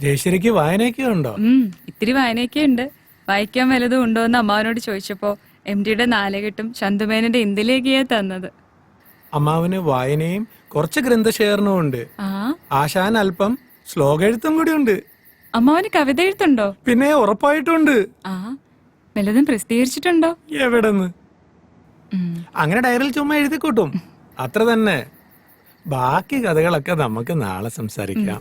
ജയശ്രീക്ക് വായനയൊക്കെ ഉണ്ടോ? ഇത്തിരി വായനയൊക്കെ ഉണ്ട്. വായിക്കാൻ വല്ലതും ഉണ്ടോ എന്ന് അമ്മാവനോട് ചോദിച്ചപ്പോ MD-യുടെ നാലുകെട്ടും ചന്തുമേനന്റെ ഇന്ത്യയിലേക്കാ തന്നത്. അമ്മാവന് വായനയും കുറച്ച് ഗ്രന്ഥശേഖരണവും ഉണ്ട്. ആശാൻ അല്പം ശ്ലോക എഴുത്തും കൂടി ഉണ്ട്. അമ്മാവന് കവിത എഴുത്തുണ്ടോ? പിന്നെ ഉറപ്പായിട്ടുണ്ട്. വല്ലതും പ്രസിദ്ധീകരിച്ചിട്ടുണ്ടോ? എവിടെന്ന്? അങ്ങനെ ഡയറിയിൽ ചുമ്മാ എഴുതിക്കൂട്ടും, അത്ര തന്നെ. ബാക്കി കഥകളൊക്കെ നമുക്ക് നാളെ സംസാരിക്കാം.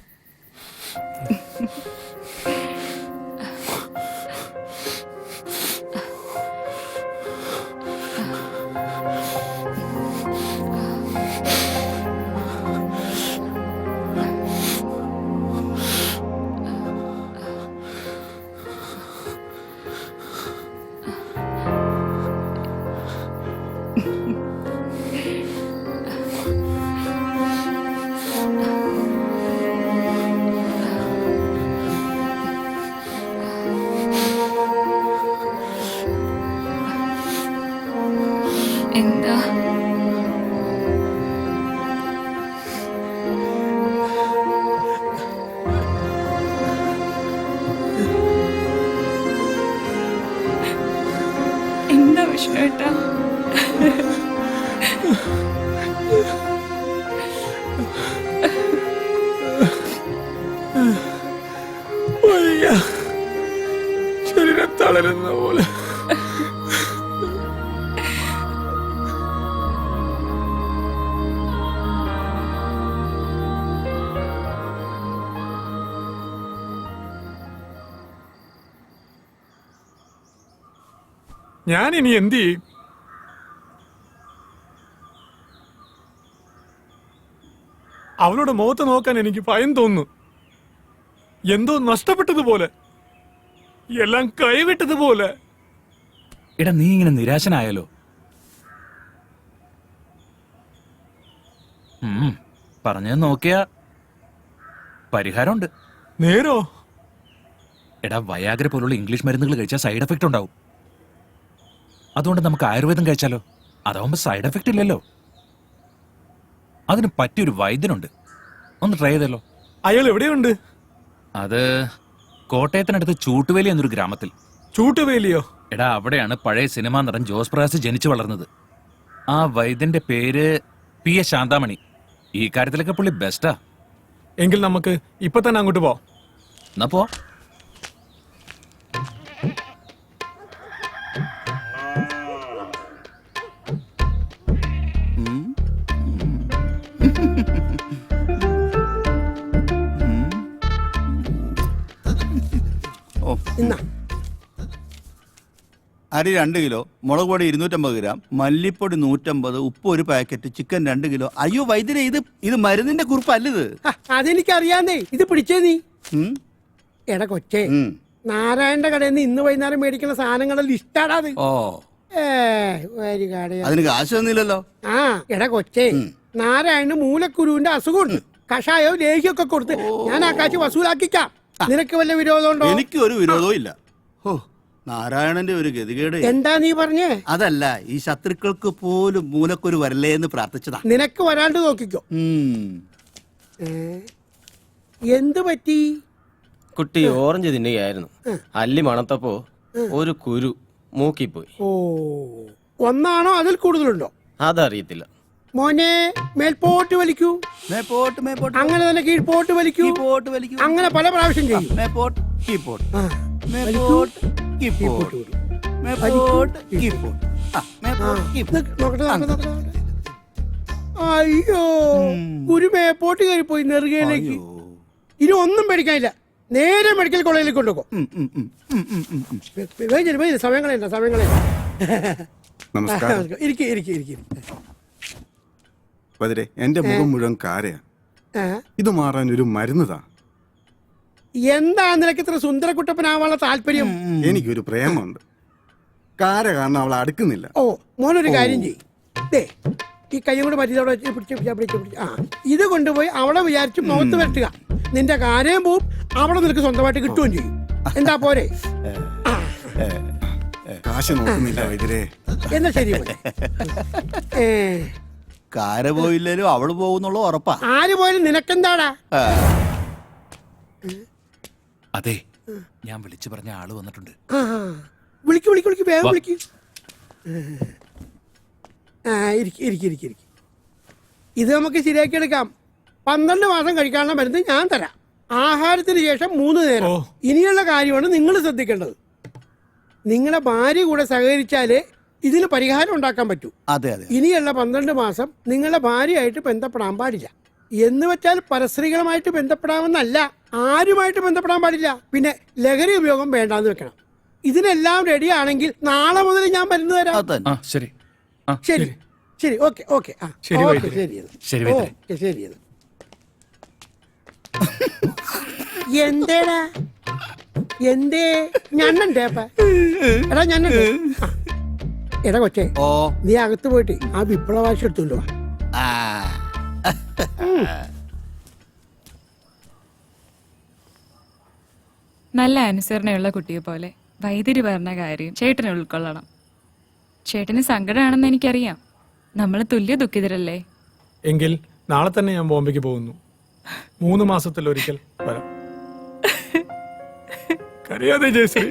എന്താ? എന്താ വിഷ്ണുവേട്ടാ? ശരീരം തളരുന്ന പോലെ. ഞാൻ ഇനി എന്ത് ചെയ്യും? അവളുടെ മുഖത്ത് നോക്കാൻ എനിക്ക് ഭയം തോന്നുന്നു. എന്തോ നഷ്ടപ്പെട്ടതുപോലെ, എല്ലാം കൈവിട്ടതുപോലെ. എടാ, നീ ഇങ്ങനെ നിരാശനായാലോ? പറഞ്ഞത് നോക്കിയാ പരിഹാരമുണ്ട്. നേരോ? എടാ, വയാഗ്ര പോലുള്ള ഇംഗ്ലീഷ് മരുന്നുകൾ കഴിച്ചാൽ സൈഡ് എഫക്റ്റ് ഉണ്ടാവും. അതുകൊണ്ട് നമുക്ക് ആയുർവേദം കഴിച്ചാലോ? അതാവുമ്പോ സൈഡ് എഫക്റ്റ് ഇല്ലല്ലോ. അതിന് പറ്റിയൊരു വൈദ്യനുണ്ട്, ഒന്ന് ട്രൈ ചെയ്തല്ലോ. അയാൾ എവിടെയുണ്ട്? അത് കോട്ടയത്തിനടുത്ത് ചൂട്ടുവേലി എന്നൊരു ഗ്രാമത്തിൽ. ചൂട്ടുവേലിയോ? എടാ, അവിടെയാണ് പഴയ സിനിമാ നടൻ ജോസ് പ്രകാശ് ജനിച്ചു വളർന്നത്. ആ വൈദ്യന്റെ പേര് PS ശാന്താമണി. ഈ കാര്യത്തിലൊക്കെ പുള്ളി ബെസ്റ്റാ. എങ്കിൽ നമുക്ക് ഇപ്പൊ തന്നെ അങ്ങോട്ട് പോവാം. എന്നാ പോ. അരി 2 കിലോ, മുളക് പൊടി 250 ഗ്രാം, മല്ലിപ്പൊടി 150, ഉപ്പ് 1 പാക്കറ്റ്, ചിക്കൻ 2 കിലോ. അയ്യോ വൈദ്യരെ, ഇത് മരുന്നിന്റെ കുറിപ്പല്ലത്. അതെനിക്കറിയാന്നേ. ഇത് പിടിച്ചേ നീ. എടാ കൊച്ചേ, നാരായണന്റെ കടയിൽ നിന്ന് ഇന്ന് വൈകുന്നേരം മേടിക്കുന്ന സാധനങ്ങളുടെ ലിസ്റ്റാടാ അത്. അതിന് കാശ് തന്നില്ലല്ലോ. എടാ കൊച്ചേ, നാരായണന് മൂലക്കുരുവിന്റെ അസുഖമുണ്ട്. കഷായോ ലേഹ്യൊക്കെ കൊടുത്ത് ഞാൻ ആ കാശ് വസൂലാക്കിക്കാം. നിനക്ക് വല്ല വിരോധമുണ്ടോ? എനിക്ക് ഒരു വിരോധവും ഇല്ല. നാരായണന്റെ ഒരു ഗതികേട്. എന്താ നീ പറഞ്ഞേ? അതല്ല, ഈ ശത്രുക്കൾക്ക് പോലും മൂലക്കൊരു വരല്ലേ എന്ന് പ്രാർത്ഥിച്ചതാ. നിനക്ക് വരാണ്ട് നോക്കിക്കോ. എന്ത് പറ്റി? കുട്ടി ഓറഞ്ച് തിന്നുകയായിരുന്നു. അല്ലി മണത്തപ്പോ ഒരു കുരു മൂക്കിപ്പോയി. ഓ, ഒന്നാണോ അതിൽ കൂടുതലുണ്ടോ? അതറിയത്തില്ല മോനെ. മേൽപോട്ട് വലിക്കൂ. മേപ്പോട്ട് മേപ്പോട്ട്. അങ്ങനെ തന്നെ കീഴ്പോട്ട് വലിക്കൂ. കീഴ്പോട്ട് വലിക്കൂ. അങ്ങനെ പല പ്രാവശ്യം ചെയ്യും. മേപ്പോട്ട് കീഴ്പോട്ട്. മേപ്പോട്ട് കീഴ്പോട്ട്. മേപ്പോട്ട് കീഴ്പോട്ട്. അയ്യോ, ഒരു മേപ്പോട്ട് കയറിപ്പോയി നെറുകയിലേക്ക്. ഇനി ഒന്നും പേടിക്കാനില്ല. നേരെ മെഡിക്കൽ കോളേജിലേക്ക് കൊണ്ടുപോകും. സമയങ്ങളെ സമയങ്ങളെ. എന്റെ മുഖം മുഴുവൻ കാരയാ. ഇത് മാറാൻ ഒരു മരുന്നതാ. എന്താ നിനക്ക് ഇത്ര സുന്ദരക്കുട്ടപ്പനാവാനുള്ള താല്പര്യം? എനിക്കൊരു പ്രേമുണ്ട്. കാര കാരണം അവളെ അടുക്കുന്നില്ല. ഓ, മോനൊരു കാര്യം ചെയ്യേ. ഈ കൈയും കൂടെ മറ്റേ പിടിച്ച് ഇത് കൊണ്ടുപോയി അവളെ വിചാരിച്ച് മുഖത്ത് വരട്ടുക. നിന്റെ കാര്യം പോവും, അവളെ നിനക്ക് സ്വന്തമായിട്ട് കിട്ടുകയും ചെയ്യും. എന്താ പോരെ? കാശ് നോക്കുന്നില്ല വൈദ്യരെ. എന്നാ ശരി. കാര പോയില്ലേലും അവള് പോകുന്നുള്ള ഉറപ്പാ. ആര് പോയാലും നിനക്കെന്താടാ? അതെ, ഞാൻ വിളിച്ചു പറഞ്ഞ ആള് വന്നിട്ടുണ്ട്. ആ വിളിക്ക് വേഗം വാ. വിളിക്ക്. ഇരിക്കും. ഇത് നമുക്ക് ശരിയാക്കി എടുക്കാം. 12 മാസം കഴിക്കാനുള്ള മരുന്ന് ഞാൻ തരാം. ആഹാരത്തിന് ശേഷം 3 നേരം. ഓ. ഇനിയുള്ള കാര്യമാണ് നിങ്ങൾ ശ്രദ്ധിക്കേണ്ടത്. നിങ്ങളെ ഭാര്യ കൂടെ സഹകരിച്ചാലേ ഇതിന് പരിഹാരം ഉണ്ടാക്കാൻ പറ്റൂ. അതെ അതെ ഇനിയുള്ള 12 മാസം നിങ്ങളുടെ ഭാര്യയായിട്ട് ബന്ധപ്പെടാൻ പാടില്ല. എന്ന് വെച്ചാൽ പരസ്ത്രീകളുമായിട്ട് ബന്ധപ്പെടാമെന്നല്ല, ആരുമായിട്ട് ബന്ധപ്പെടാൻ പാടില്ല. പിന്നെ ലഹരി ഉപയോഗം വേണ്ടാന്ന് വെക്കണം. ഇതിനെല്ലാം റെഡി ആണെങ്കിൽ നാളെ മുതൽ ഞാൻ മരുന്ന് തരാം. അത് തന്നെ. ആ ശരി. ആ ശരി ഓക്കെ ശരി, വൈദ്യരെ. ശരി, വൈദ്യരെ. ശരി എന്തേടാ എന്തേ ഞണ്ണണ്ടേ അപ്പ എടാ ഞണ്ണുണ്ട്. എടാ കൊച്ചേ, ഓ നീ അകത്ത് പോയിട്ട് ആ വിപ്ലവാശം എടുത്തുകൊണ്ട് വാ. ആ നല്ല അനുസരണയുള്ള കുട്ടിയെ പോലെ വൈദ്യുതി പറഞ്ഞ കാര്യം ചേട്ടനെ ഉൾക്കൊള്ളണം. ചേട്ടന് സങ്കടമാണെന്ന് എനിക്കറിയാം. നമ്മൾ തുല്യ ദുഃഖിതരല്ലേ? എങ്കിൽ നാളെ തന്നെ ഞാൻ ബോംബെക്ക് പോകുന്നു. 3 മാസത്തിലൊരിക്കൽ വരാം. കരയാതെ ജയശ്രീ.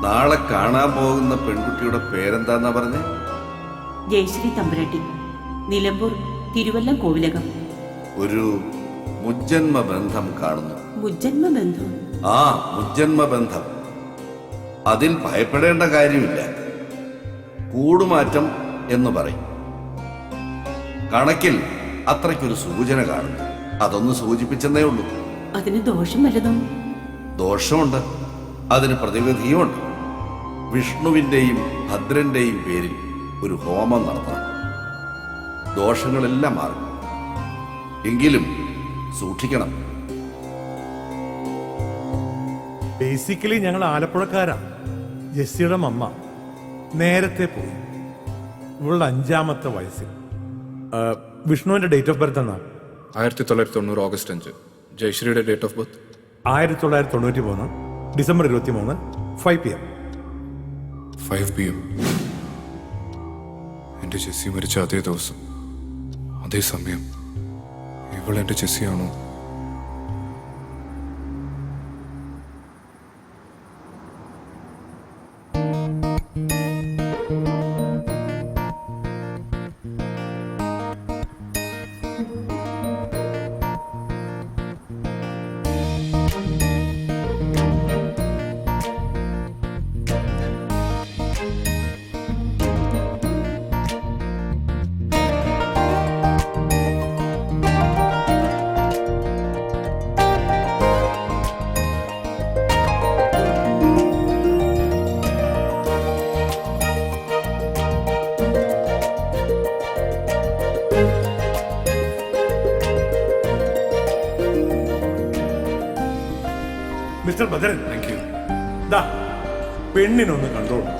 നാളെ കാണാൻ പോകുന്ന പെൺകുട്ടിയുടെ പേരെന്താന്നാ പറഞ്ഞേ? ജയശ്രീ തമ്പുരാട്ടി, നിലമ്പൂർ തിരുവല്ലം കോവിലകം. ഒരു മുജ്ജന്മ ബന്ധം കാണുന്നു. മുജ്ജന്മ ബന്ധം? ആ, മുജ്ജന്മ ബന്ധം. അതിൽ ഭയപ്പെടേണ്ട കാര്യമില്ല. കൂടുമാറ്റം എന്ന് പറയും. കണക്കിൽ അത്രയ്ക്കൊരു സൂചന കാണുന്നു. അതൊന്ന് സൂചിപ്പിച്ചെന്നേ ഉള്ളൂ. അതിന് ദോഷം വല്ലതും? ദോഷമുണ്ട്, അതിന് പ്രതിവിധിയുമുണ്ട്. വിഷ്ണുവിൻ്റെയും ഭദ്രന്റെയും പേരിൽ ഒരു ഹോമം നടത്തണം. ദോഷങ്ങളെല്ലാം മാറും. എങ്കിലും സൂക്ഷിക്കണം. ബേസിക്കലി ഞങ്ങൾ ആലപ്പുഴക്കാരാ. ജെസ്സിയുടെ മമ്മ നേരത്തെ പോയി, ഇവളുടെ 5ാമത്തെ വയസ്സിൽ. വിഷ്ണുവിന്റെ ഡേറ്റ് ഓഫ് ബർത്ത് എന്നാ? 1990 ഓഗസ്റ്റ് 5. ജയശ്രീയുടെ date of birth 1993 December 23 5 PM. 5 PM. എൻ്റെ ജെസ്സി മരിച്ച അതേ ദിവസം, അതേ സമയം. ഇവൾ എൻ്റെ ജെസ്സിയാണോ? Mister Bhadran, thank you. ദാ പെണ്ണിനൊന്ന് കണ്ടോളൂ.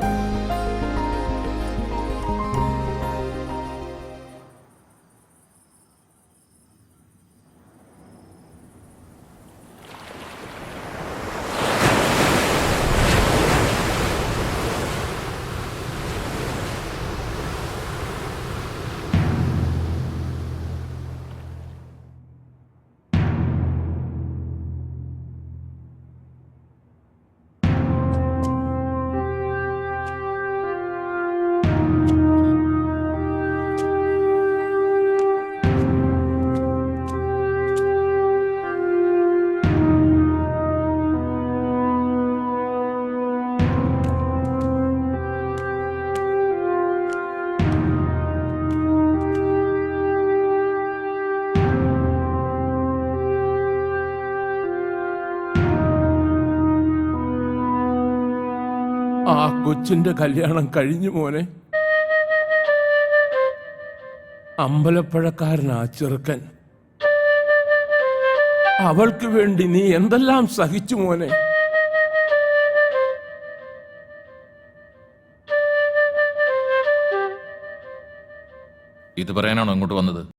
ആ കൊച്ചിന്റെ കല്യാണം കഴിഞ്ഞു മോനെ. അമ്പലപ്പഴക്കാരനാ ചെറുക്കൻ. അവൾക്ക് വേണ്ടി നീ എന്തെല്ലാം സഹിച്ചു മോനെ. ഇത് പറയാനാണോ അങ്ങോട്ട് വന്നത്?